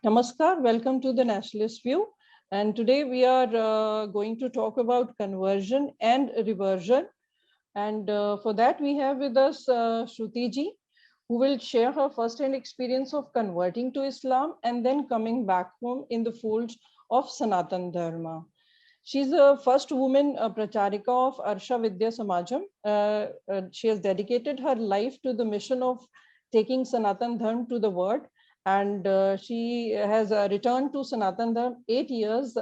Namaskar, welcome to the Nationalist View. And today we are going to talk about conversion and reversion. And for that we have with us Sruthi ji, who will share her first-hand experience of converting to Islam and then coming back home in the fold of Sanatan Dharma. She's the first woman pracharika of Arsha Vidya Samajam. She has dedicated her life to the mission of taking Sanatan Dharma to the world. And she has returned to Sanatan Dharma 8 years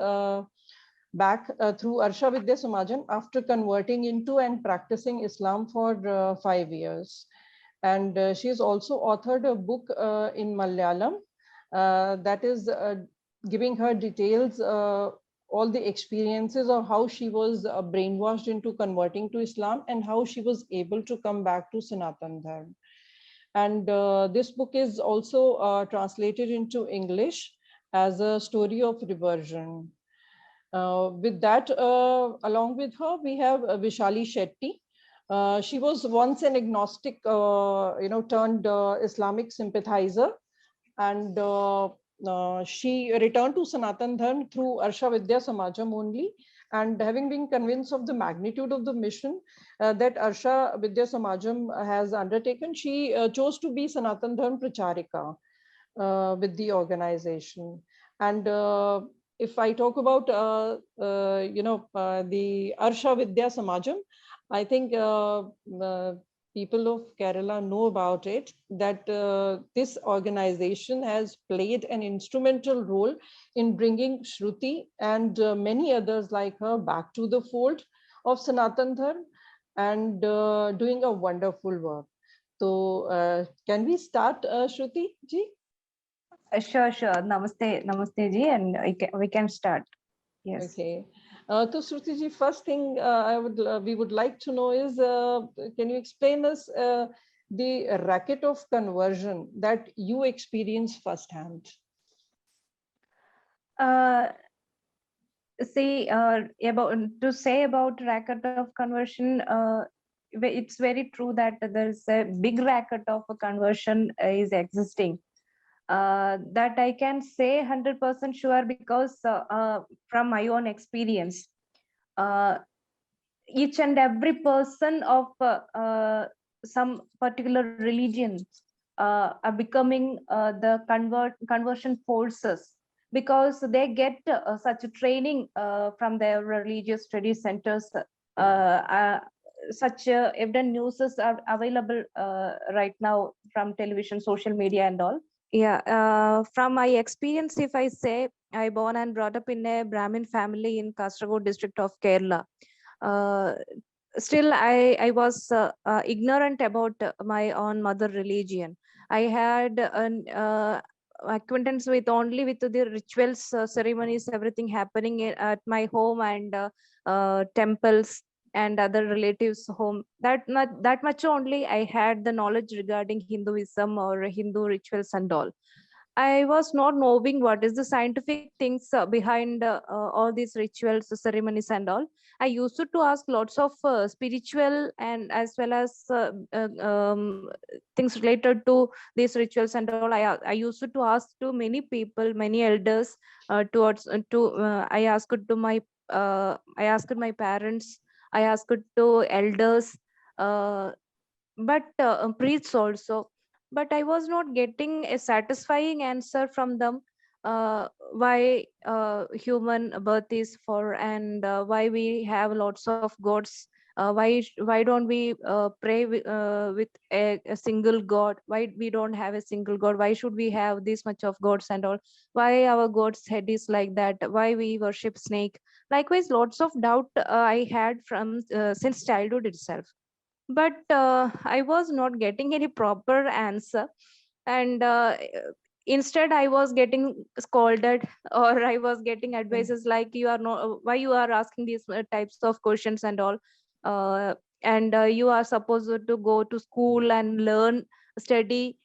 back through Arsha Vidya Samajam after converting into and practicing Islam for 5 years. And she has also authored a book in Malayalam that is giving her details, all the experiences of how she was brainwashed into converting to Islam and how she was able to come back to Sanatan Dharma. And this book is also translated into English as a story of reversion. With that, along with her, we have Vishali Shetty. She was once an agnostic, turned Islamic sympathizer, and she returned to Sanatan Dharma through Arsha Vidya Samajam only. And having been convinced of the magnitude of the mission that Arsha Vidya Samajam has undertaken, she chose to be Sanatan Dharma Pracharika with the organization. And if I talk about, the Arsha Vidya Samajam, I think people of Kerala know about it, that this organization has played an instrumental role in bringing Shruti and many others like her back to the fold of Sanatan Dharma and doing a wonderful work. So can we start, Shruti ji? Sure. Namaste ji, and we can start. Yes. Okay. So Shruti ji, first thing we would like to know is, can you explain us the racket of conversion that you experienced firsthand? About racket of conversion, it's very true that there's a big racket of a conversion is existing. That I can say 100% sure because from my own experience, each and every person of some particular religion are becoming the conversion forces, because they get such a training from their religious study centers. Such evident news are available right now from television, social media and all. From my experience, if I say, I born and brought up in a Brahmin family in Kasargod district of Kerala. Still I was ignorant about my own mother religion. I had an acquaintance with only with the rituals, ceremonies, everything happening at my home and temples and other relatives' home. That much only I had the knowledge regarding Hinduism or Hindu rituals and all. I was not knowing what is the scientific things behind all these rituals, ceremonies and all. I used to ask lots of spiritual and as well as things related to these rituals and all. I used to ask to many people, many elders. I asked my parents. I asked to elders, but priests also. But I was not getting a satisfying answer from them. Why human birth is for, and why we have lots of gods. Why don't we pray with a single god? Why we don't have a single god? Why should we have this much of gods and all? Why our god's head is like that? Why we worship snake? Likewise, lots of doubt I had from since childhood itself. But I was not getting any proper answer, and instead I was getting scolded, or I was getting advices like, you are not, why you are asking these types of questions and all, and you are supposed to go to school and learn, study,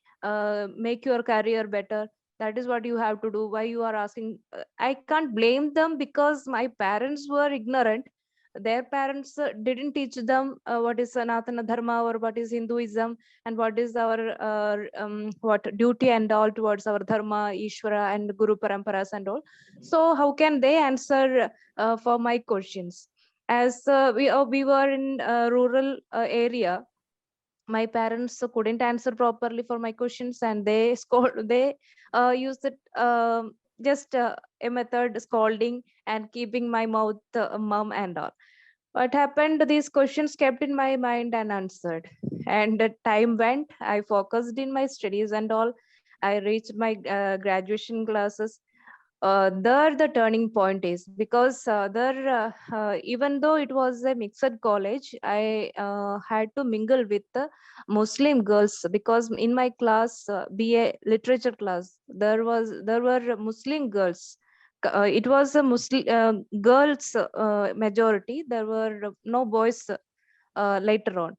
make your career better. That is what you have to do. Why you are asking? I can't blame them because my parents were ignorant. their parents didn't teach them what is Sanatana Dharma or what is Hinduism and what is our what duty and all towards our Dharma, Ishvara and Guru Paramparas and all. So how can they answer for my questions? As we were in a rural area, my parents couldn't answer properly for my questions, and they scold, they used it just a method scolding and keeping my mouth mum and all. What happened, these questions kept in my mind and answered, and time went, I focused in my studies and all. I reached my graduation classes. There the turning point is because there even though it was a mixed college, I had to mingle with the Muslim girls, because in my class, BA literature class, there were Muslim girls. It was a Muslim girls majority. There were no boys later on.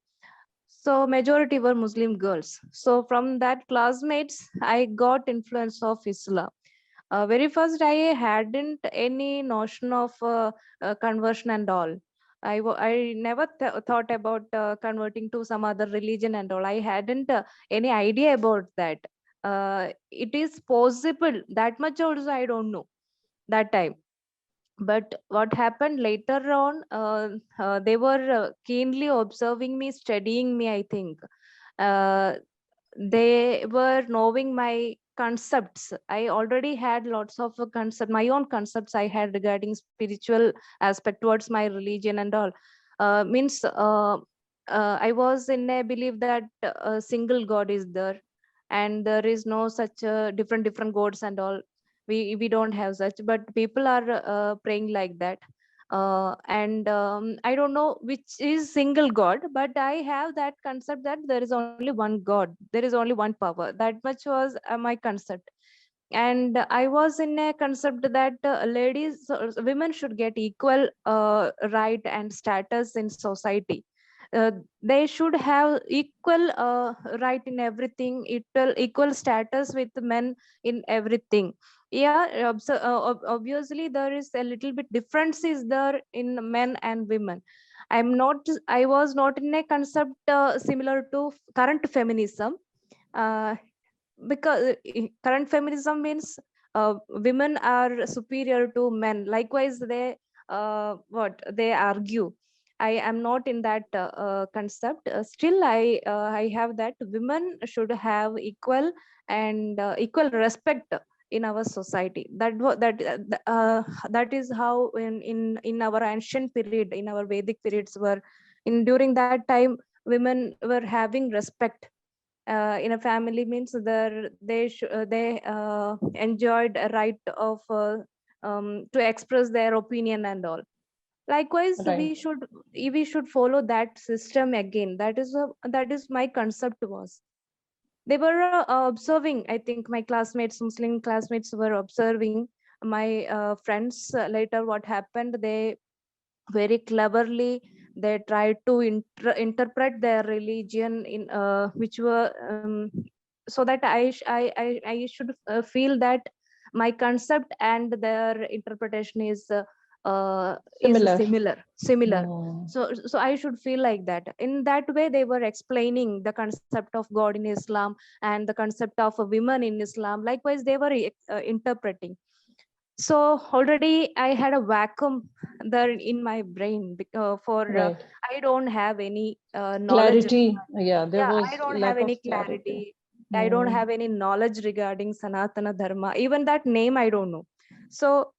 So majority were Muslim girls. So from that classmates, I got influence of Islam. Very first, I hadn't any notion of conversion and all. I never thought about converting to some other religion and all. I hadn't any idea about that. It is possible, that much also I don't know that time. But what happened later on, they were keenly observing me, studying me, I think. Uh, they were knowing my concepts. I already had lots of my own concepts I had regarding spiritual aspect towards my religion and all. Means I was in a belief that a single God is there, and there is no such different gods and all. We don't have such, but people are praying like that. And I don't know which is single God, but I have that concept that there is only one God, there is only one power. That much was my concept. And I was in a concept that women should get equal right and status in society. uh, they should have equal right in everything, equal status with men in everything. Yeah, obviously there is a little bit difference is there in men and women. I was not in a concept similar to current feminism. uh, because current feminism means women are superior to men, likewise they what they argue. I am not in that concept. Still I have that women should have equal and equal respect in our society. That is how in our ancient period, in our Vedic periods, were in during that time, women were having respect in a family. Means they enjoyed a right of to express their opinion and all. Likewise, Right. we should follow that system again. That is my concept was. They were observing, I think my classmates, Muslim classmates, were observing my friends. Later what happened, they very cleverly they tried to interpret their religion in which were so that I should feel that my concept and their interpretation is Similar. similar. Mm. So I should feel like that. In that way they were explaining the concept of God in Islam and the concept of a women in Islam. Likewise they were interpreting. So already I had a vacuum there in my brain, for Right. I don't have any knowledge. Clarity. Yeah, there Yeah, I was don't have lack of any clarity. clarity. I don't Mm. have any knowledge regarding Sanatana Dharma. Even that name I don't know. So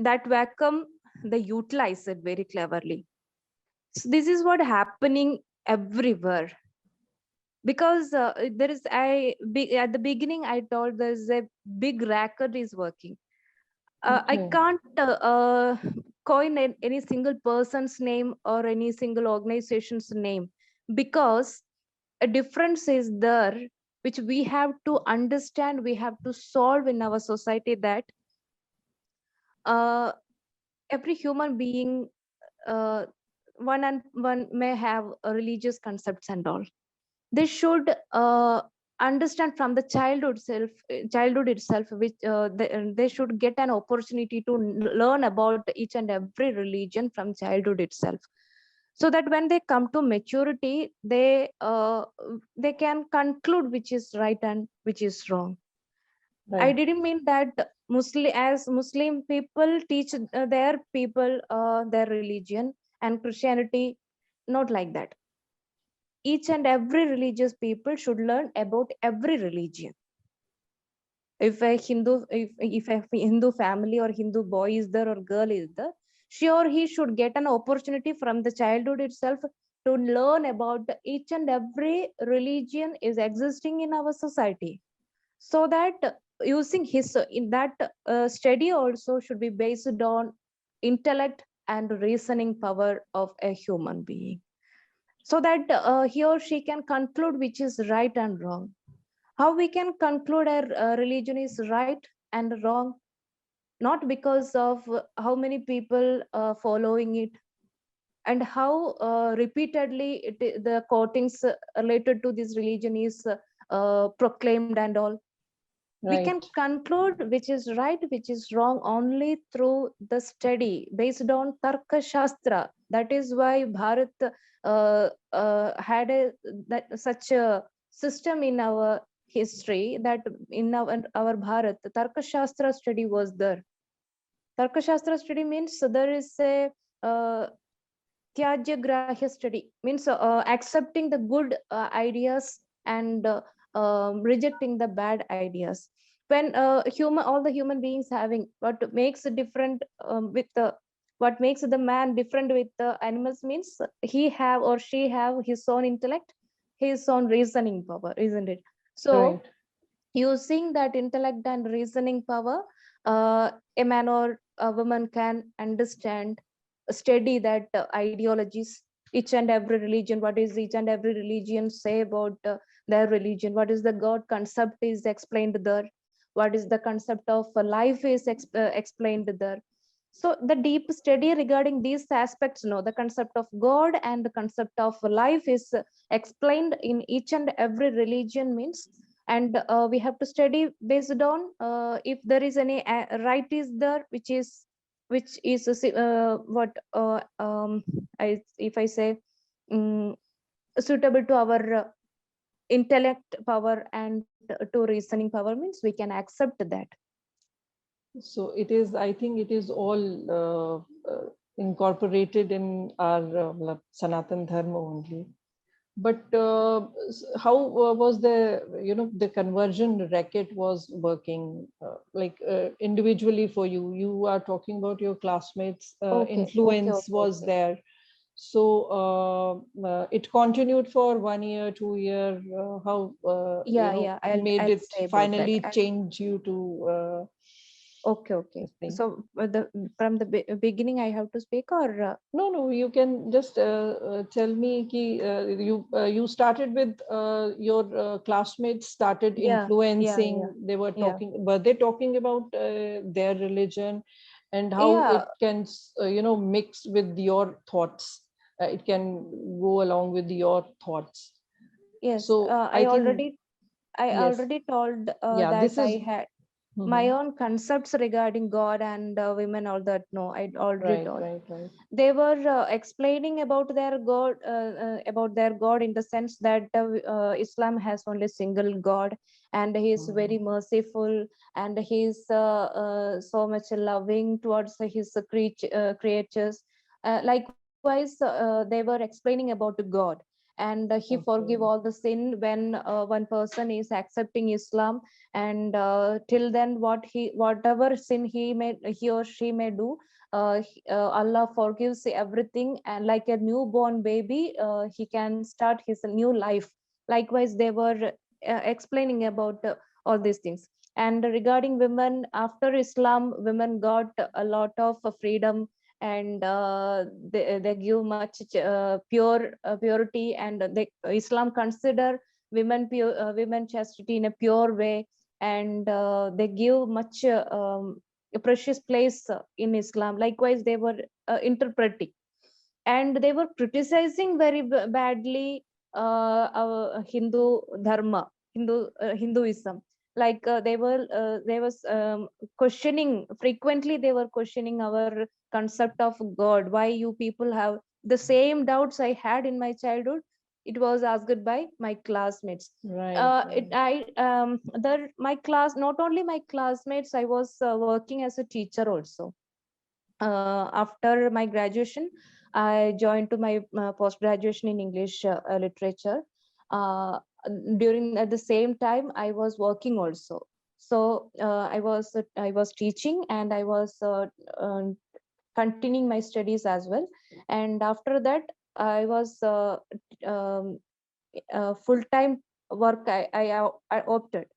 that vacuum they utilize it very cleverly. So this is what happening everywhere. Because there is at the beginning I told there's a big racket is working. I Okay. can't coin any single person's name or any single organization's name, because a difference is there which we have to understand, we have to solve in our society, that uh, every human being, uh, one may have religious concepts and all. They should understand from the childhood itself, which they should get an opportunity to learn about each and every religion from childhood itself, so that when they come to maturity, they can conclude which is right and which is wrong. I Right. didn't mean that Muslim people teach their people their religion, and Christianity not like that. Each and every religious people should learn about every religion. If a Hindu family or Hindu boy is there or girl is there, she or he should get an opportunity from the childhood itself to learn about each and every religion is existing in our society, so that using his in that study also should be based on intellect and reasoning power of a human being, so that he or she can conclude which is right and wrong. How we can conclude a religion is right and wrong? Not because of how many people following it, and how repeatedly the quotings related to this religion is proclaimed and all. We can Right. conclude which is right, which is wrong, only through the study based on Tarka Shastra. That is why Bharat had such a system in our history, that in our Bharat, the Tarka Shastra study was there. Tarka Shastra study means there is a uh, Tyajya Grahya study, means accepting the good ideas and rejecting the bad ideas. When all the human beings having what makes a different with the what makes the man different with the animals means he have or she have his own intellect, his own reasoning power, isn't it? So Right. using that intellect and reasoning power, a man or a woman can understand, study that ideologies, each and every religion, what is each and every religion say about their religion, what is the God concept is explained there, what is the concept of life is explained there. So the deep study regarding these aspects, no, the concept of God and the concept of life is explained in each and every religion means. And we have to study based on if there is any right is there, which is what if I say suitable to our intellect power and to reasoning power means we can accept that. So it is, I think it is all incorporated in our Sanatan Dharma only. But how was the conversion racket was working, individually for you? You are talking about your classmates, Okay, okay, influence okay, was okay. there. So it continued for 1 year, 2 year. How Yeah, yeah, made I'll it say about that. finally change you to Okay, okay. this thing? So the from the beginning I have to speak, or No, no, you can just tell me ki, you started with your classmates started yeah, yeah, influencing. yeah, They were yeah, were they talking about their religion and how yeah. it can, mix with your thoughts. It can go along with your thoughts. Yes, So I think I yes, already told yeah, that this I is had my mhm. own concepts regarding God and women, all that. No, I already Right, told. right, right. They were explaining about their God in the sense that Islam has only single God, and he is very Mm. merciful, and he is so much loving towards his creatures. Likewise, they were explaining about God, and he forgive Okay, all the sin when one person is accepting Islam, and till then whatever sin he or she may do, Allah forgives everything, and like a newborn baby, he can start his new life. Likewise, they were explaining about all these things. And regarding women, after Islam, women got a lot of freedom, and they give much purity, and Islam consider women chastity in a pure way, and they give much a precious place in Islam. Likewise, they were interpreting, and they were criticizing very badly Hindu Dharma. Hinduism. Like they was questioning frequently. They were questioning our concept of God. Why you people have the same doubts I had in my childhood? It was asked by my classmates. Right. My class, not only my classmates, I was working as a teacher also. After my graduation, I joined to my post graduation in English literature. Uh, During at the same time, I was working also. So I was teaching, and I was continuing my studies as well. And after that, I was full time work. I opted.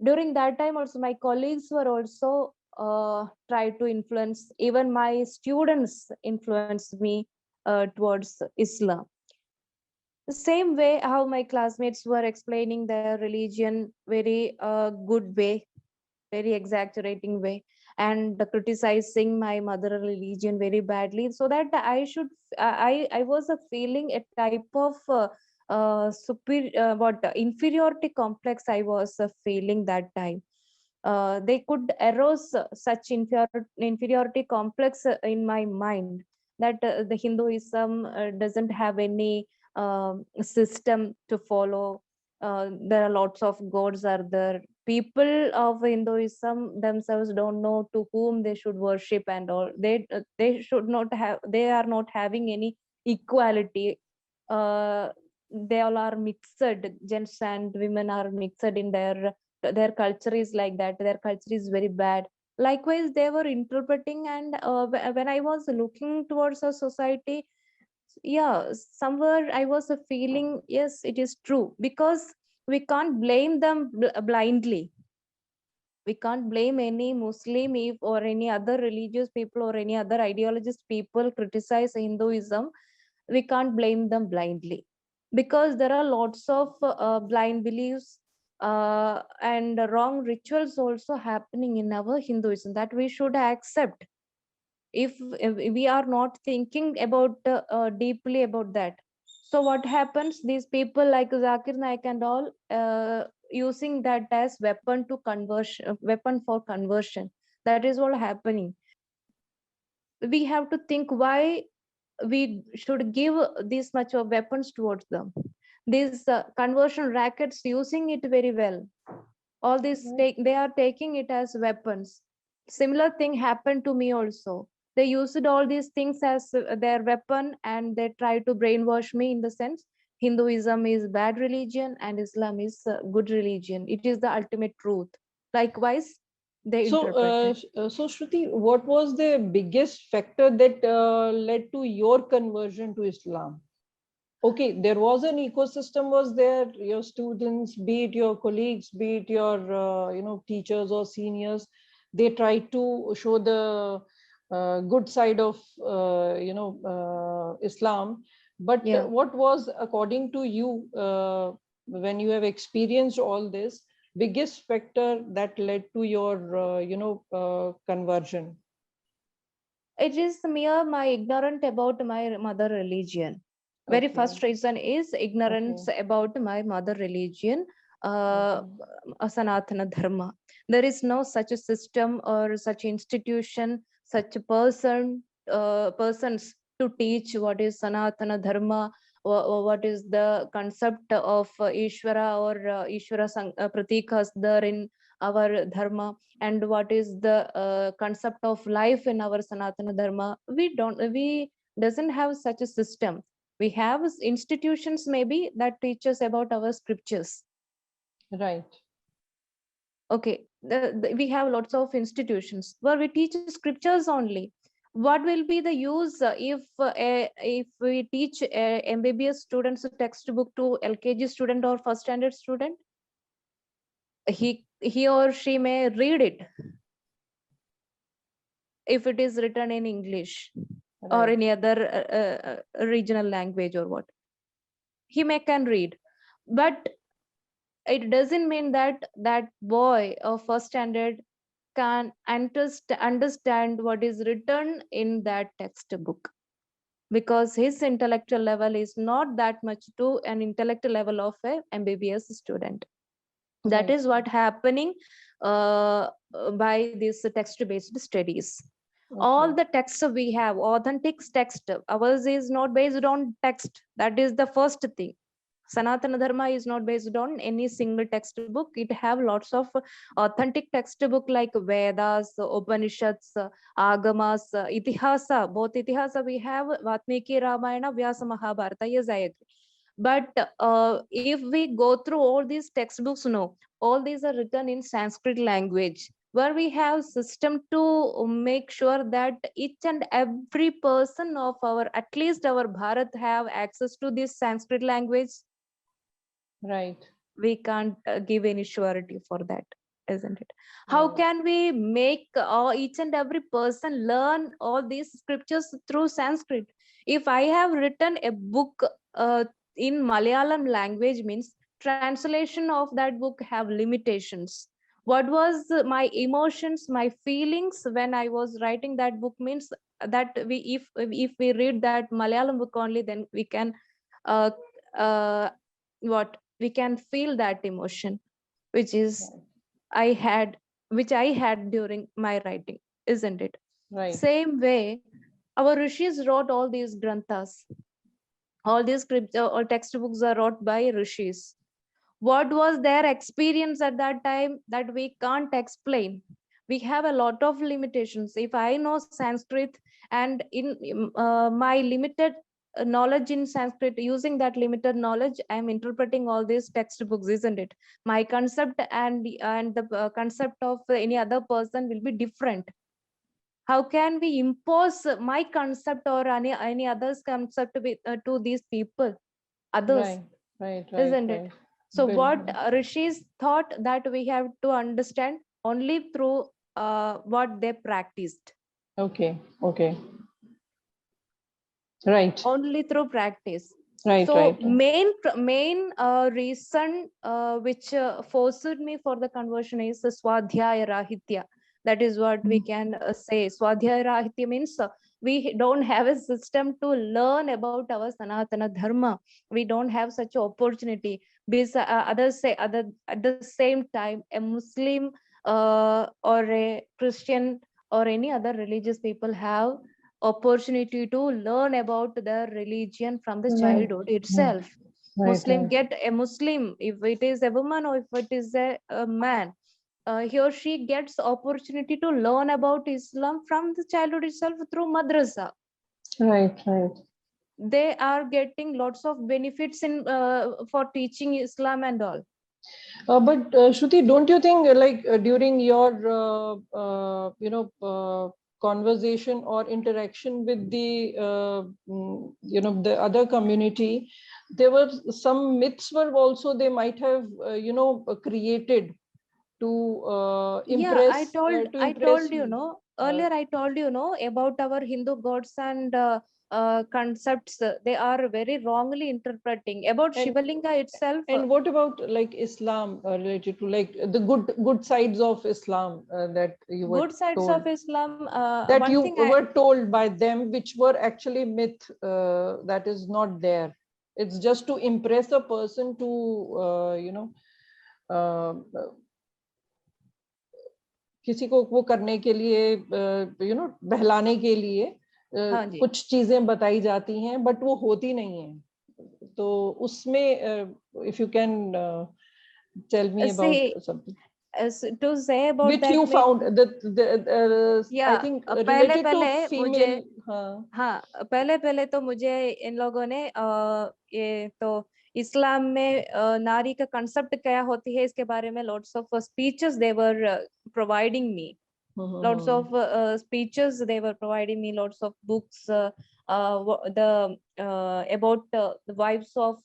During that time also, my colleagues were also try to influence, even my students influenced me towards Islam. The same way how my classmates were explaining their religion very good way, very exaggerating way, and criticizing my mother religion very badly, so that I was feeling a type of superior what inferiority complex I was feeling that time. They could arouse such inferiority complex in my mind, that the Hinduism doesn't have any system to follow. There are lots of gods are there. People of Hinduism themselves don't know to whom they should worship and all. They should not have. They are not having any equality. Uh, they all are mixed. Gents and women are mixed in their culture is like that. Their culture is very bad. Likewise, they were interpreting, and when I was looking towards a society, yeah, somewhere I was feeling, yes, it is true, because we can't blame them blindly. We can't blame any Muslim or any other religious people or any other ideologist people criticize Hinduism. We can't blame them blindly, because there are lots of blind beliefs and wrong rituals also happening in our Hinduism that we should accept. If we are not thinking about deeply about that, so what happens, these people like Zakir Naik and all using that as weapon to conversion, weapon for conversion. That is what happening. We have to think why we should give this much of weapons towards them. These conversion rackets using it very well. All this they are taking it as weapons. Similar thing happened to me also. They used all these things as their weapon, and they try to brainwash me in the sense Hinduism is bad religion and Islam is good religion. It is the ultimate truth. Likewise, they interpreted. So Shruti, what was the biggest factor that led to your conversion to Islam? Okay, there was an ecosystem was there, your students, be it your colleagues, be it your teachers or seniors, they tried to show the good side of Islam. But Yeah. what was, according to you, when you have experienced all this, biggest factor that led to your conversion? It is mere my ignorant about my mother religion. Very Okay. first reason is Okay. ignorance about my mother religion, uh, Okay. Sanatana Dharma. There is no such a system or such institution, such a persons to teach what is Sanatana Dharma, what is the concept of Ishvara or Pratikas there in our Dharma, and what is the concept of life in our Sanatana Dharma. We doesn't have such a system. We have institutions maybe that teach us about our scriptures. Right. Okay, we have lots of institutions where we teach scriptures only. What will be the use if we teach MBBS students a textbook to LKG student or first standard student? He or she may read it if it is written in English or Right. any other regional language or what. He may can read, but it doesn't mean that that boy of first standard can understand what is written in that textbook. because his intellectual level is not that much to an intellectual level of a MBBS student. That Right. is what happening by these text-based studies. All Okay. the texts we have, authentic text, ours is not based on text. That is the first thing. Sanatana Dharma is not based on any single textbook. It have lots of authentic textbook like Vedas, Upanishads, Agamas, Itihasa. Both Itihasa we have Vatmiki Ramayana, Vyasa Mahabharata. Yes, I agree. But if we go through all these textbooks, no, all these are written in Sanskrit language, where we have system to make sure that each and every person of our, at least our Bharat, have access to this Sanskrit language. Right. We can't give any surety for that, isn't it? How Right. can we make each and every person learn all these scriptures through Sanskrit? If I have written a book in Malayalam language, means translation of that book have limitations. What was my emotions, my feelings when I was writing that book, means that we, if we read that Malayalam book only, then we can uh, uh, what we can feel that emotion, which is Right. I had, which I had during my writing, isn't it? Right. Same way, our rishis wrote all these granthas, all these scripts or textbooks are wrote by rishis. What was their experience at that time that we can't explain? We have a lot of limitations. If I know Sanskrit, and in my limited knowledge in Sanskrit, using that limited knowledge, I'm interpreting all these textbooks, isn't it? My concept and the concept of any other person will be different. How can we impose my concept or any other's concept to these people, others, Right. Right. Right. isn't it? Right. So what Bilkul. rishis thought, that we have to understand only through what they practiced, Okay. Okay. Right. only through practice. Right. So Right. Right. main reason which forced me for the conversion is the swadhyaya rahitya. That is what we can say. Swadhyaya rahitya means we don't have a system to learn about our Sanatana Dharma. We don't have such an opportunity. Because others say, at the same time, a Muslim or a Christian or any other religious people have opportunity to learn about their religion from the Right. childhood Right. itself. Right. Muslim Right. get a Muslim, if it is a woman or if it is a man, he or she gets opportunity to learn about Islam from the childhood itself through madrasa. Right. Right. They are getting lots of benefits in for teaching Islam and all. But Shruti, don't you think during your conversation or interaction with the the other community, there were some myths were also they might have created Yeah, to I impress told you, you. no, Uh, earlier I told you, no, about our Hindu gods and concepts. They are very wrongly interpreting about and Shivalinga itself. And what about like Islam related to like the good sides of Islam that you were Good sides told of Islam. that One you thing I, were told by them, which were actually myth that is not there. It's just to impress a person to uh, किसी को वो करने के लिए बहलाने के लिए हाँ जी, कुछ चीजें बताई जाती हैं बट वो होती नहीं है तो उसमें if you can tell me about see, something to say about which that you myth, found that I yeah, think पहले related to पहले मुझे, female हाँ हाँ, पहले पहले तो मुझे इन लोगों ने ये तो इस्लाम में नारी का कंसेप्ट क्या होती है इसके बारे में lots of speeches they were providing me, lots of speeches they were providing me, lots of books, the about the wives of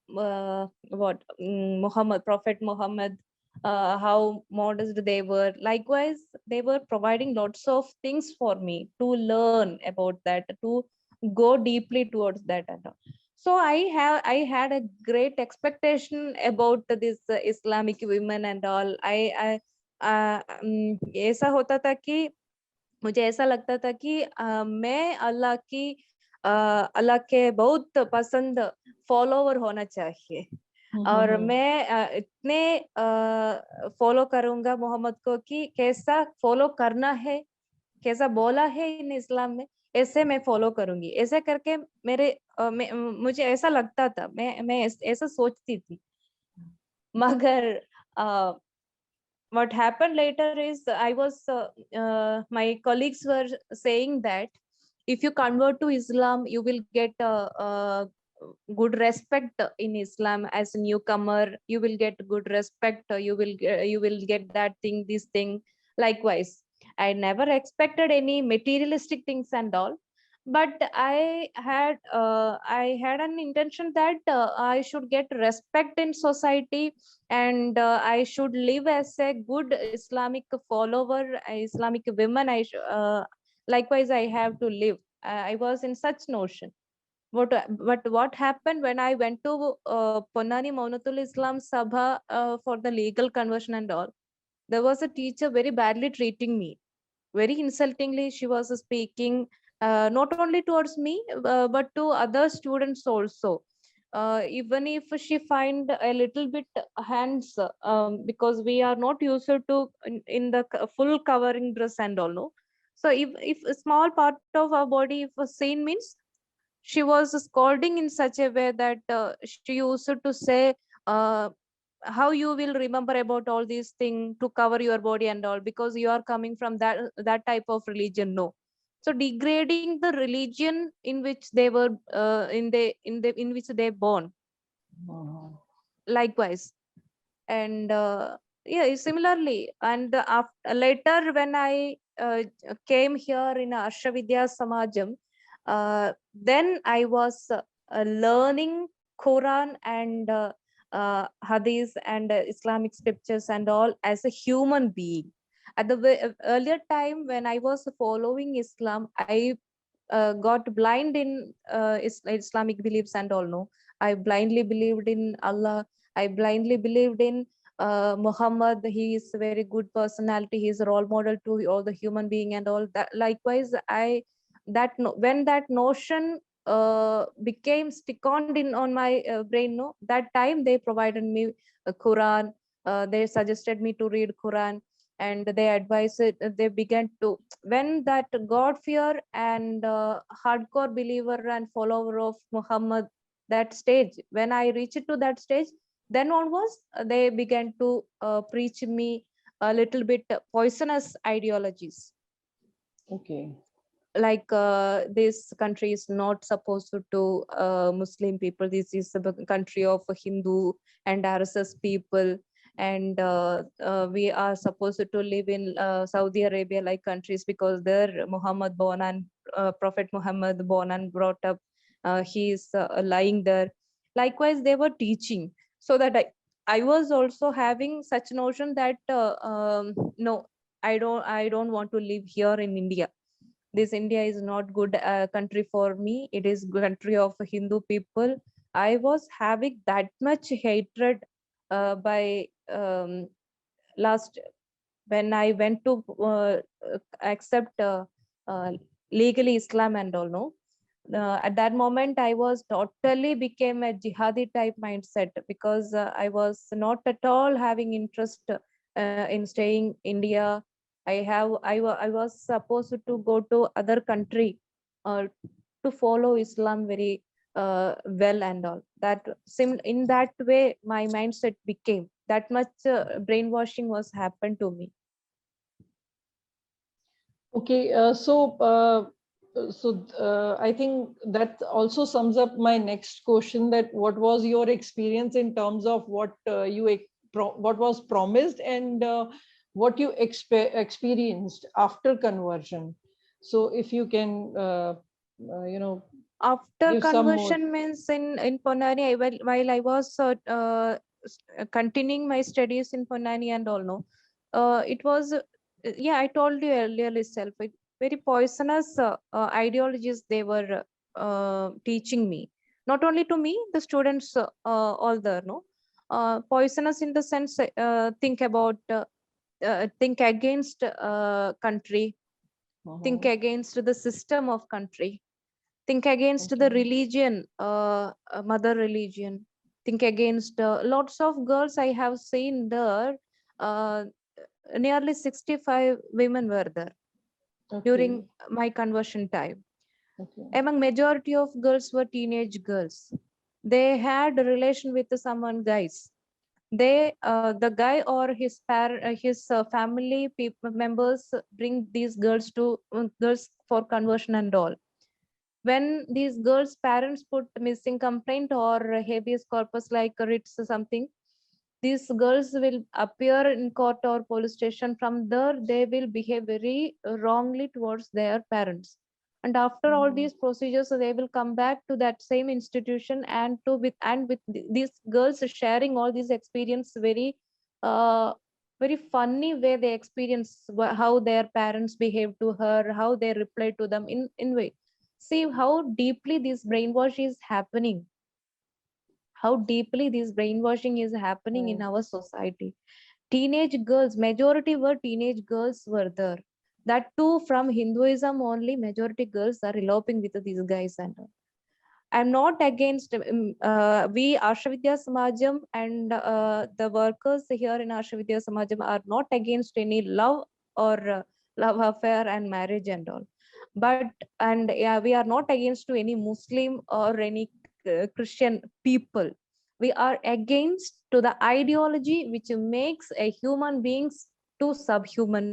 Muhammad, Prophet Muhammad, how modest they were. Likewise, they were providing lots of things for me to learn about that, to go deeply towards that and all. So I had a great expectation about this Islamic women and all. ऐसा होता था कि मुझे ऐसा लगता था कि मैं अल्लाह की अल्लाह के बहुत पसंद फॉलोवर होना चाहिए। और मैं इतने फॉलो करूंगा मोहम्मद को कि कैसा फॉलो करना है, कैसा बोला है इन इस्लाम में, ऐसे मैं फॉलो करूंगी। ऐसे करके मुझे ऐसा लगता था, मैं ऐसा सोचती थी। मगर what happened later is my colleagues were saying that if you convert to Islam, you will get good respect in Islam as a newcomer. You will get good respect. You will get that thing, this thing. Likewise, I never expected any materialistic things and all, but I had an intention that I should get respect in society, and I should live as a good Islamic follower, Islamic woman. Likewise, I have to live. I was in such notion. But what happened when I went to Ponnani Maunatul Islam Sabha for the legal conversion and all? There was a teacher very badly treating me, very insultingly. She was speaking not only towards me but to other students also. Even if she find a little bit hands, because we are not used to in the full covering dress and all, no. So if a small part of our body if was seen means, she was scolding in such a way that she used to say, uh, how you will remember about all these things to cover your body and all, because you are coming from that type of religion, no. So degrading the religion in which they were in which they born. Likewise. And yeah, similarly, and after, later when I came here in Arshavidya Samajam, then I was learning Quran and Hadith and Islamic scriptures and all as a human being. At the earlier time when I was following Islam, I got blind in Islamic beliefs and all, no. I blindly believed in Allah. I blindly believed in Muhammad. He is a very good personality. He is a role model to all the human being and all that. Likewise, when that notion became stick on in on my brain, no, that time they provided me a Quran. They suggested me to read Quran, and they advised it. They began to, when that God fear and hardcore believer and follower of Muhammad, that stage, when I reached to that stage, then onwards they began to preach me a little bit poisonous ideologies. Okay. Like this country is not supposed to Muslim people. This is the country of Hindu and RSS people, and we are supposed to live in Saudi Arabia like countries, because there Muhammad born and Prophet Muhammad born and brought up, he is lying there. Likewise, they were teaching, so that I was also having such notion that no, I don't want to live here in India. This India is not good country for me. It is country of Hindu people. I was having that much hatred by last, when I went to accept legally Islam and all, no. At that moment, I was totally became a jihadi type mindset, because I was not at all having interest in staying India. I was supposed to go to other country to follow Islam very well and all. That in that way, my mindset became that much brainwashing was happened to me. Okay, I think that also sums up my next question, that what was your experience in terms of what what was promised and what you experienced after conversion. So if you can, After give some more. conversion means in Ponnani, while I was continuing my studies in Ponnani and all, no, it was yeah, I told you earlier itself, very poisonous ideologies they were teaching me. Not only to me, the students all there, no, poisonous in the sense, think about think against country, think against the system of country. think against the Okay. religion, mother religion, think against lots of girls I have seen there. uh, Nearly 65 women were there during Okay. my conversion time. Okay. Among majority of girls were teenage girls. They had a relation with someone guys. They the guy or his family people members bring these girls to girls for conversion and all. When these girls parents put missing complaint or habeas corpus like writs or something, these girls will appear in court or police station. From there they will behave very wrongly towards their parents, and after all Mhm. these procedures they will come back to that same institution, and to with and with these girls sharing all these experience very uh, very funny way they experience how their parents behave to her, how they reply to them in way. See how deeply this brainwash is happening, how deeply this brainwashing is happening in Right. our society. Teenage girls, majority were teenage girls were there. That too from Hinduism only, majority girls are eloping with these guys and all. I'm not against we Ashavidya Samajam and the workers here in Ashavidya Samajam are not against any love or love affair and marriage and all. But and yeah, we are not against to any Muslim or any Christian people. We are against to the ideology which makes a human beings to subhuman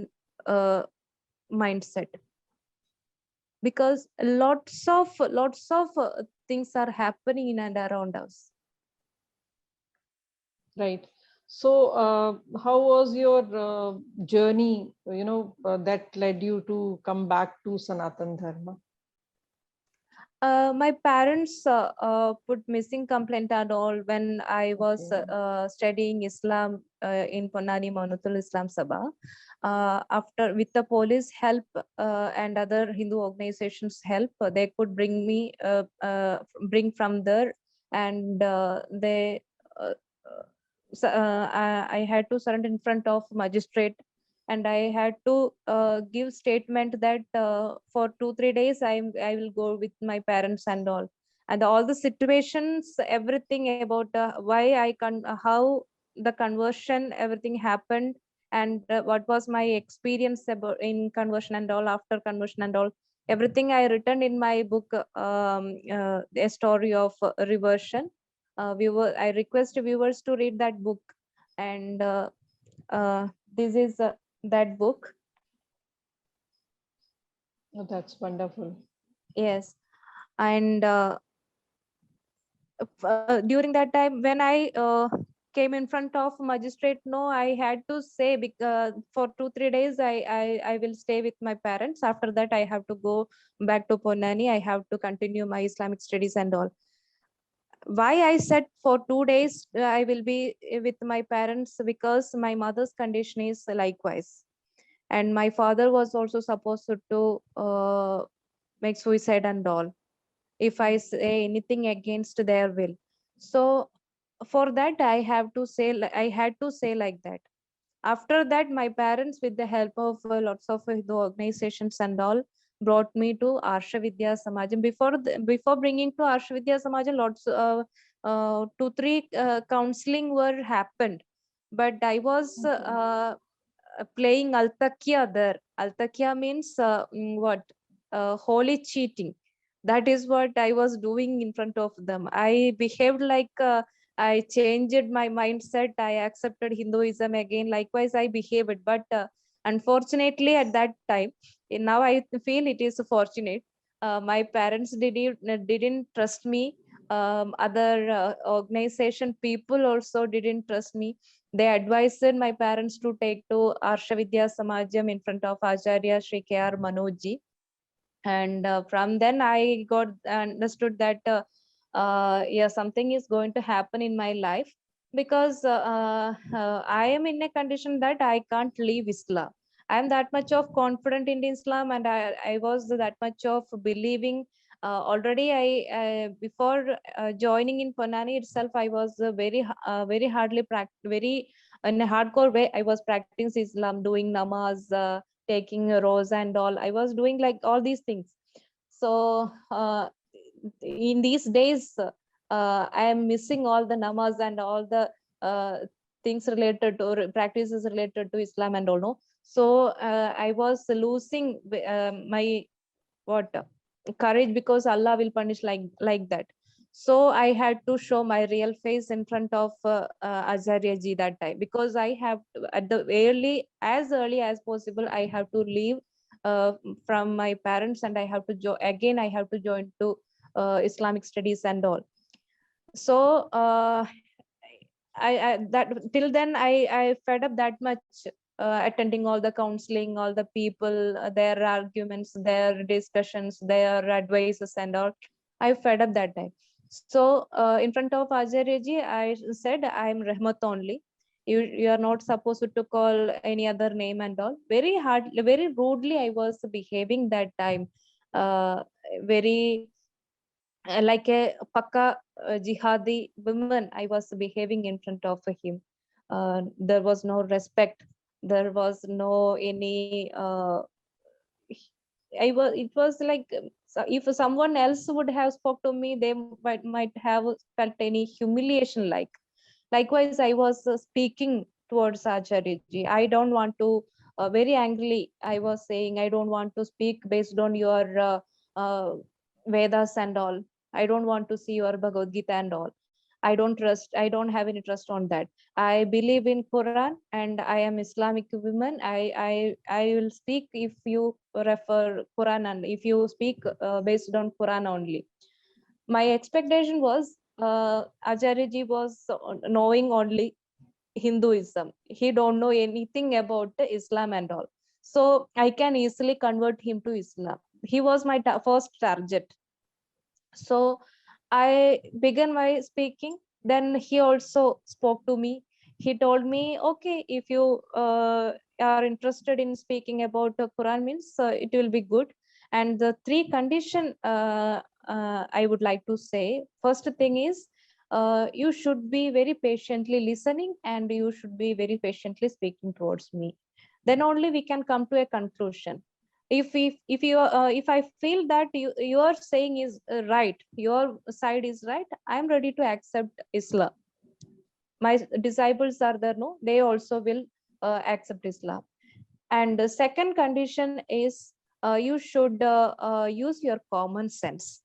uh, mindset, because lots of things are happening in and around us. Right. So, how was your journey, that led you to come back to Sanatan Dharma? My parents put missing complaint and all when I was Okay. studying Islam in Ponani Manutul Islam Sabha. After with the police help and other Hindu organizations help, they could bring from there, and they uh, I had to surrender in front of magistrate, and I had to give statement that for 2 3 days I will go with my parents and all the situations, everything about why I can how the conversion everything happened, and what was my experience about in conversion and all, after conversion and all, everything I written in my book, a story of reversion. I request viewers to read that book, and this is that book. Oh, that's wonderful. Yes, and during that time when I came in front of magistrate, no, I had to say for 2 3 days I will stay with my parents. After that I have to go back to Ponani. I have to continue my Islamic studies and all. Why I said for 2 days I will be with my parents, because my mother's condition is likewise, and my father was also supposed to make suicide and all if I say anything against their will. So for that I have to say I had to say like that. After that, my parents, with the help of lots of the organizations and all, brought me to Arsha Vidya Samajam. Before bringing to Arsha Vidya Samajam, lots 2 3 counseling were happened, but I was Okay. playing Altakya there. Altakya means what? Holy cheating. That is what I was doing in front of them. I behaved like I changed my mindset. I accepted Hinduism again. Likewise, I behaved. But unfortunately, at that time, now I feel it is fortunate. My parents didn't trust me. Other organization people also didn't trust me. They advised my parents to take to Arsha Vidya Samajam in front of Acharya Sri K.R. Manojji, and from then I got understood that yeah, something is going to happen in my life, because I am in a condition that I can't leave Islam. I am that much of confident in Islam, and I was that much of believing. Already I before joining in Panani itself, I was very hardly very in a hardcore way I was practicing Islam, doing namaz, taking a rose and all. I was doing like all these things. So in these days, I am missing all the namaz and all the things related to, or practices related to Islam and all. No, so I was losing my what courage, because Allah will punish like that. So I had to show my real face in front of Acharya ji that time, because I have at the early as possible, I have to leave uh, from my parents, and I have to I have to join to Islamic studies and all. So I that till then I fed up that much, attending all the counseling, all the people, their arguments, their discussions, their advices and all. I fed up that time. So in front of Acharya ji, I said, I'm Rahmat only. You are not supposed to call any other name and all. Very hard, very rudely I was behaving that time. Very like a pakka jihadi woman, I was behaving in front of him. There was no respect. There was no any. It was like, so if someone else would have spoke to me, they might have felt any humiliation. Likewise, I was speaking towards Acharya ji. I don't want to, very angrily, I was saying, I don't want to speak based on your uh, Vedas and all. I don't want to see your Bhagavad Gita and all. I don't have any trust on that. I believe in Quran, and I am Islamic woman. I will speak if you refer Quran, and if you speak based on Quran only. My expectation was Acharya ji was knowing only Hinduism. He don't know anything about the Islam and all. So I can easily convert him to Islam. He was my first target. So I began my speaking. Then he also spoke to me. He told me, okay, if you are interested in speaking about the Quran, means it will be good. And the three condition I would like to say. First thing is, you should be very patiently listening, and you should be very patiently speaking towards me. Then only we can come to a conclusion. If you if I feel that you are saying is right, your side is right, I am ready to accept Islam. My disciples are there, no, they also will accept Islam. And the second condition is, you should use your common sense.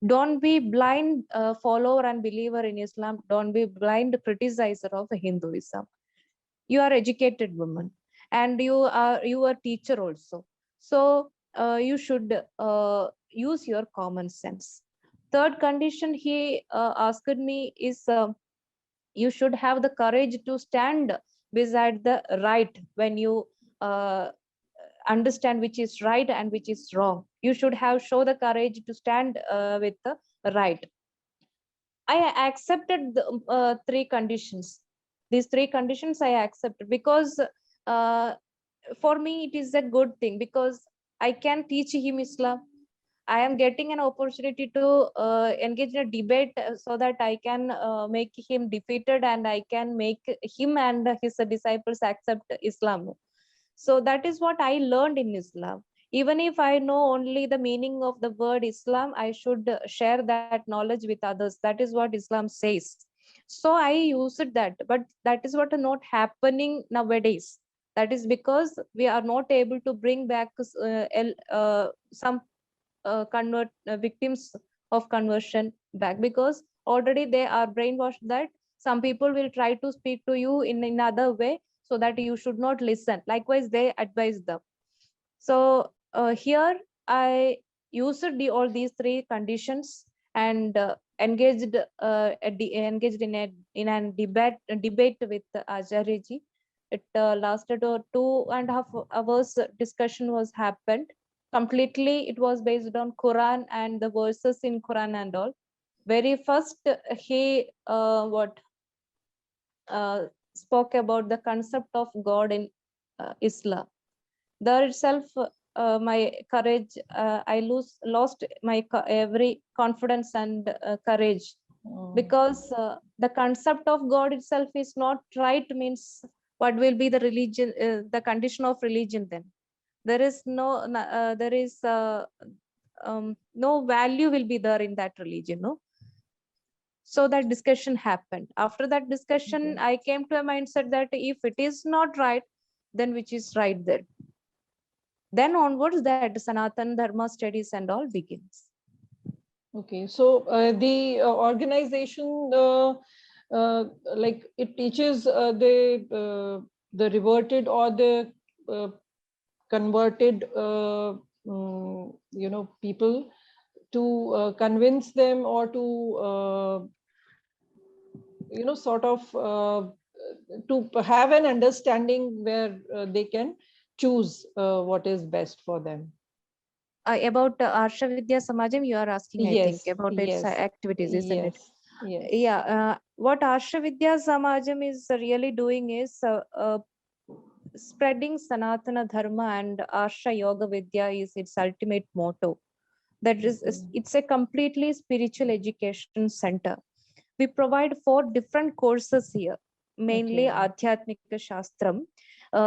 Don't be blind follower and believer in Islam. Don't be blind criticizer of Hinduism. You are educated woman, and you are teacher also. So you should use your common sense. Third condition he asked me is, you should have the courage to stand beside the right when you uh, understand which is right and which is wrong. You should have show the courage to stand with the right. I accepted the three conditions. These three conditions I accepted, because uh, for me it is a good thing, because I can teach him Islam. I am getting an opportunity to engage in a debate, so that I can make him defeated, and I can make him and his disciples accept Islam. So that is what I learned in Islam. Even if I know only the meaning of the word Islam, I should share that knowledge with others. That is what Islam says. So I used that, but that is what is not happening nowadays. That is because we are not able to bring back some convert victims of conversion back, because already they are brainwashed that some people will try to speak to you in another way, so that you should not listen. Likewise, they advise them. So here I used all these three conditions, and engaged in a debate with Acharya ji. It lasted 2.5 hours. Discussion was happened. Completely, it was based on Quran and the verses in Quran and all. Very first, he what spoke about the concept of God in Islam. There itself, my courage, I lost my every confidence and courage, because the concept of God itself is not right. Means, what will be the religion, the condition of religion then? There is no there is no value will be there in that religion, no. So that discussion happened. After that discussion, Okay. I came to a mindset that if it is not right, then which is right then? Then onwards, that Sanatan Dharma studies and all begins. Okay, so the organization, like it teaches the reverted or the converted, people, to convince them, or to sort of to have an understanding where they can choose what is best for them. About Arsha Vidya Samajam, you are asking, I think, Yes, about its yes, activities, isn't it? yes, yes. Yeah. What Arsha Vidya Samajam is really doing is spreading Sanatana Dharma, and Arsha Yoga Vidya is its ultimate motto. That is, Okay. it's a completely spiritual education center. We provide 4 different courses here, mainly Okay. Adhyatmika Shastram.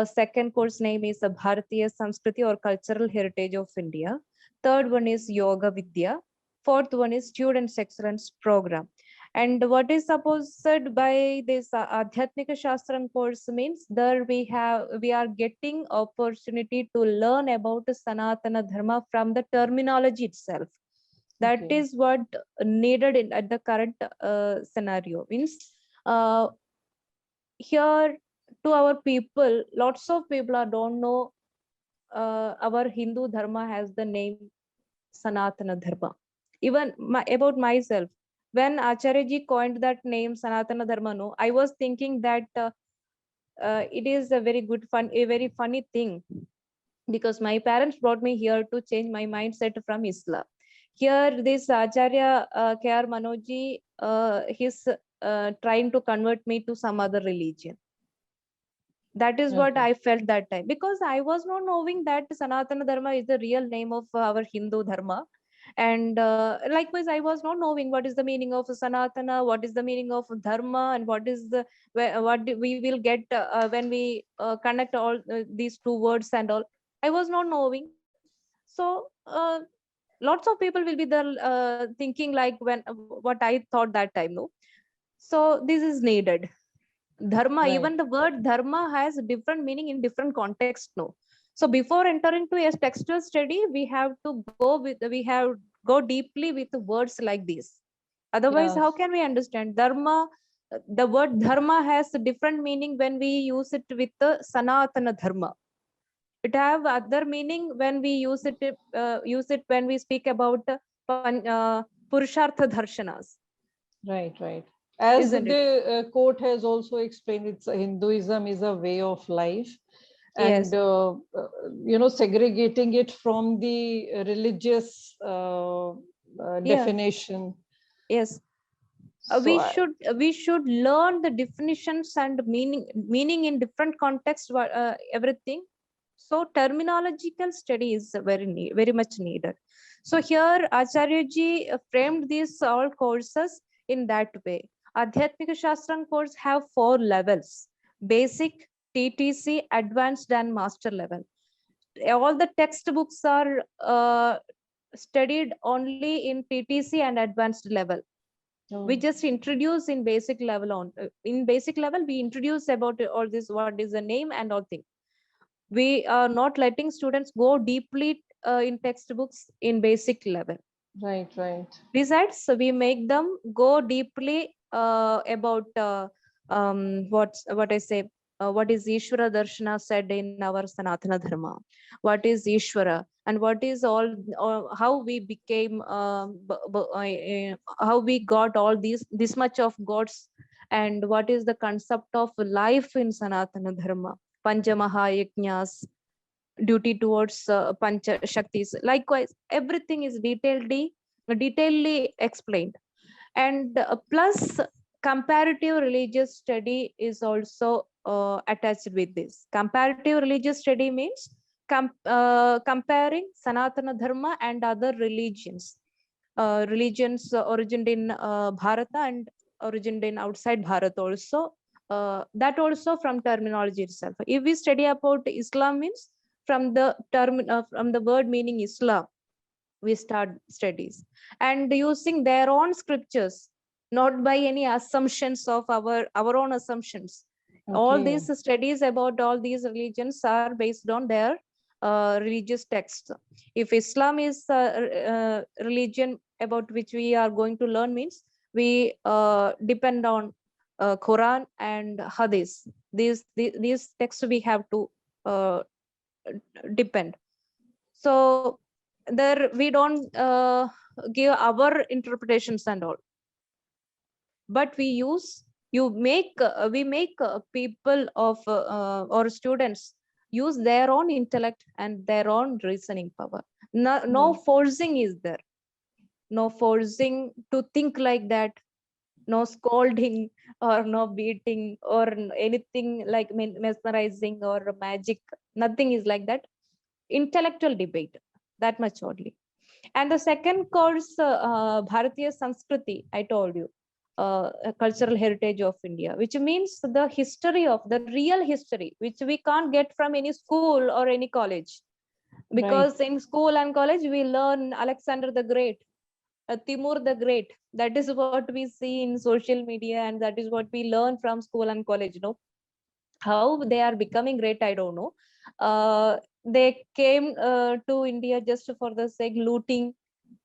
Second course name is Bharatiya Sanskriti or Cultural Heritage of India. Third one is Yoga Vidya. Fourth one is Students Excellence Program. And what is supposed by this Adhyatmika Shastram course means there we are getting opportunity to learn about Sanatana Dharma from the terminology itself. That Okay. is what needed at the current scenario. Means uh, here to our people, lots of people are don't know our Hindu Dharma has the name Sanatana Dharma. Even about myself, when Acharya ji coined that name Sanatana Dharma, no, I was thinking that it is a very good a very funny thing, because my parents brought me here to change my mindset from Islam. Here, this Acharya K.R. Manoji, he's trying to convert me to some other religion. That is what Okay. I felt that time, because I was not knowing that Sanatana Dharma is the real name of our Hindu Dharma. And likewise, I was not knowing what is the meaning of Sanatana, what is the meaning of Dharma, and what is the we will get when we connect all these 2 words and all. I was not knowing. So lots of people will be there thinking like when what I thought that time, no. So this is needed. Dharma, Right. even the word dharma has different meaning in different context, no. So before entering to a textual study, we have go deeply with words like this. Otherwise, how Yes. can we understand dharma? The word dharma has a different meaning when we use it with the Sanatana Dharma. It have other meaning when we use it when we speak about purushartha darshanas, Right. Right. As isn't it? the quote has also explained, it's Hinduism is a way of life, and Yes, segregating it from the religious yeah, definition. yes. So We should learn the definitions and meaning in different contexts, everything. So terminological study is very much needed. So here Acharya ji framed these all courses in that way. Adhyatmika Shastram course have 4 levels: basic, TTC, advanced, and master level. All the textbooks are studied only in TTC and advanced level. We oh, just introduce in basic level on in basic level we introduce about all this, what is the name and all things. We are not letting students go deeply in textbooks in basic level. right. Right. Besides, we make them go deeply about what I say. What is Ishvara Darshana said in our Sanatana Dharma? What is Ishvara, and what is all? How we became? How we got all these this much of gods, and what is the concept of life in Sanatana Dharma? Pancha Mahayajnas, duty towards Pancha Shaktis. Likewise, everything is detailedly explained. And plus, comparative religious study is also attached with this. Comparative religious study means comparing Sanatana Dharma and other religions. Religions originated in Bharata and originated in outside Bharat also. That also from terminology itself. If we study about Islam means from the term from the word meaning Islam, we start studies, and using their own scriptures, not by any assumptions of our own assumptions. All Okay. these studies about all these religions are based on their religious texts. If Islam is religion about which we are going to learn, means we depend on Quran and Hadith. These texts we have to uh, depend. So there we don't give our interpretations and all, but we make people of or students use their own intellect and their own reasoning power. No Hmm. forcing is there, no forcing to think like that, no scolding or no beating or anything like mesmerizing or magic. Nothing is like that. Intellectual debate, that much only. And the second course, Bharatiya Sanskriti, I told you, cultural heritage of India, which means the history of the real history, which we can't get from any school or any college. Right. Because in school and college, we learn Alexander the Great, Timur the Great. That is what we see in social media, and that is what we learn from school and college. No, how they are becoming great, I don't know. They came to India just for the sake looting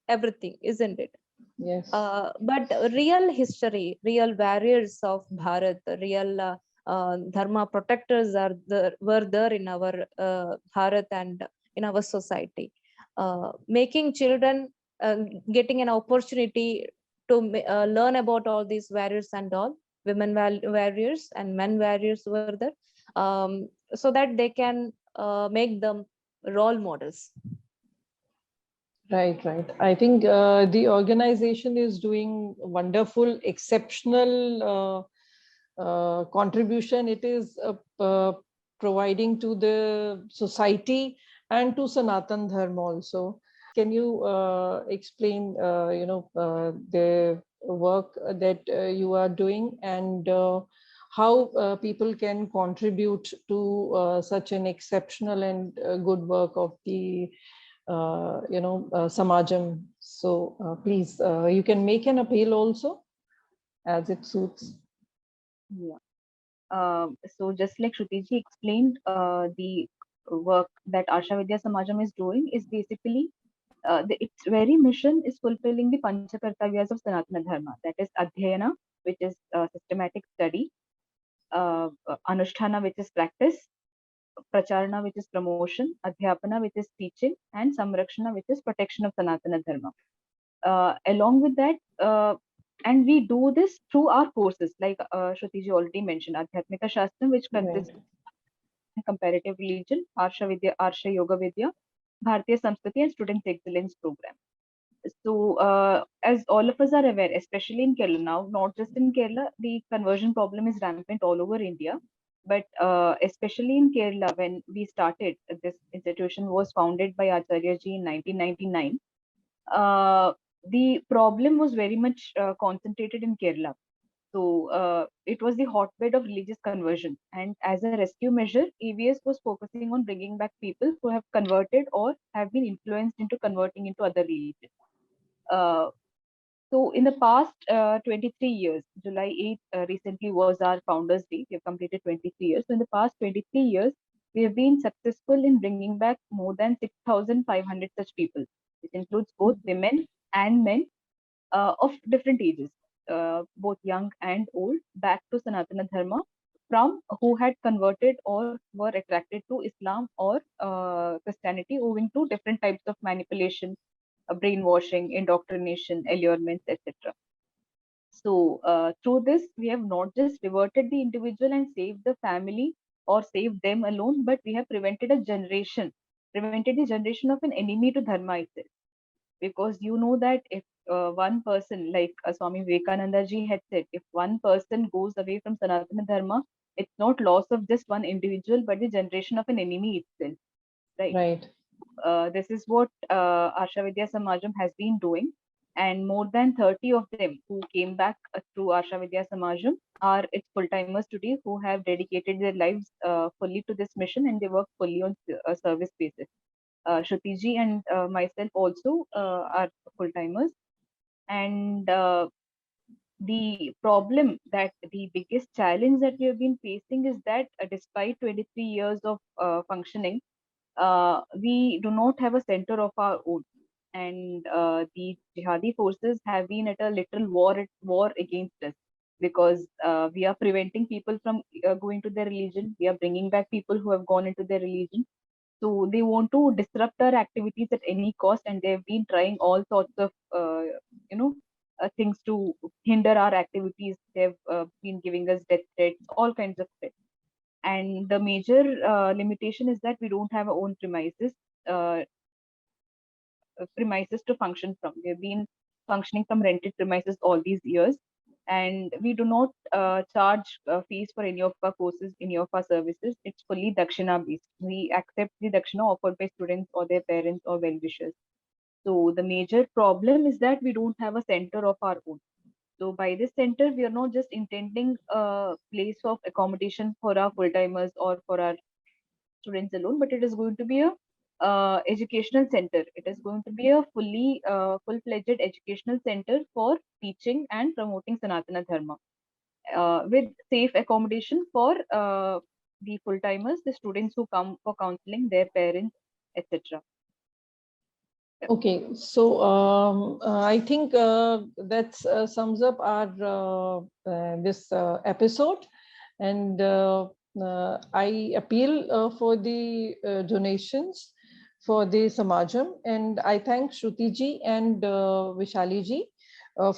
everything, isn't it? Yes. But real history, real warriors of Bharat, real dharma protectors were there in our Bharat and in our society, making children getting an opportunity to learn about all these warriors and all. Women warriors and men warriors were there, so that they can make them role models. Right, right. I think the organization is doing wonderful, exceptional contribution. It is providing to the society and to Sanatan Dharma also. Can you explain, the work that you are doing, and how people can contribute to such an exceptional and good work of the samajam? So please, you can make an appeal also as it suits. Yeah. So just like Shruti ji explained, the work that Asha Vidya Samajam is doing is basically its very mission is fulfilling the Panchakartavyas of Sanatana Dharma. That is Adhyayana, which is systematic study, Anusthana, which is practice, Pracharana, which is promotion, Adhyapana, which is teaching, and Samrakshana, which is protection of Sanatana Dharma. Along with that, and we do this through our courses, like Shruti ji already mentioned, Adhyatmika Shastram, which Right. consists of comparative religion, Arsha Vidya, Arsha Yoga Vidya, Bharatiya Samskriti, and Student Excellence Program. So, as all of us are aware, especially in Kerala now, not just in Kerala, the conversion problem is rampant all over India. But especially in Kerala, when we started, this institution was founded by Acharya ji in 1999. Uh, the problem was very much concentrated in Kerala. So it was the hotbed of religious conversion. And as a rescue measure, EVS was focusing on bringing back people who have converted or have been influenced into converting into other religions. Uh, so in the past 23 years, July 8th recently was our Founders Day. We have completed 23 years. So in the past 23 years, we have been successful in bringing back more than 6,500 such people, which includes both women and men of different ages, both young and old, back to Sanatana Dharma from who had converted or were attracted to Islam or Christianity owing to different types of manipulation, brainwashing, indoctrination, allurements, etc. So, through this, we have not just reverted the individual and saved the family or saved them alone, but we have prevented the generation of an enemy to Dharma itself. Because you know that if one person, like Swami Vivekananda ji had said, if one person goes away from Sanatana Dharma, it's not loss of just one individual, but the generation of an enemy itself, right? Right. This is what Asha Vidya Samajam has been doing, and more than 30 of them who came back through Asha Vidya Samajam are its full timers today who have dedicated their lives fully to this mission, and they work fully on a service basis. Shruti ji and myself also are full-timers. And the problem, that the biggest challenge that we have been facing is that despite 23 years of functioning, we do not have a center of our own. And the jihadi forces have been at a literal war against us, because we are preventing people from going to their religion. We are bringing back people who have gone into their religion. So they want to disrupt our activities at any cost, and they've been trying all sorts of you know things to hinder our activities. They've been giving us death threats, all kinds of threats. And the major limitation is that we don't have our own uh, premises to function from. We've been functioning from rented premises all these years, and we do not charge fees for any of our courses, any of our services. It's fully Dakshina based. We accept the Dakshina offered by students or their parents or well wishers. So the major problem is that we don't have a center of our own. So by this center, we are not just intending a place of accommodation for our full timers or for our students alone, but it is going to be a educational center. It is going to be a full-fledged educational center for teaching and promoting Sanatana Dharma, with safe accommodation for the full-timers, the students who come for counseling, their parents, etc. Okay, so I think that sums up our this episode, and I appeal for the donations for the Samajam, and I thank Shruti ji and Vishali ji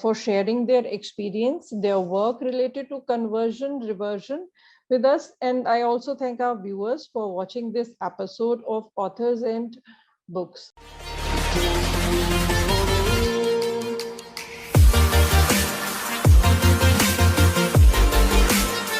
for sharing their experience, their work related to conversion, reversion with us, and I also thank our viewers for watching this episode of Authors and Books.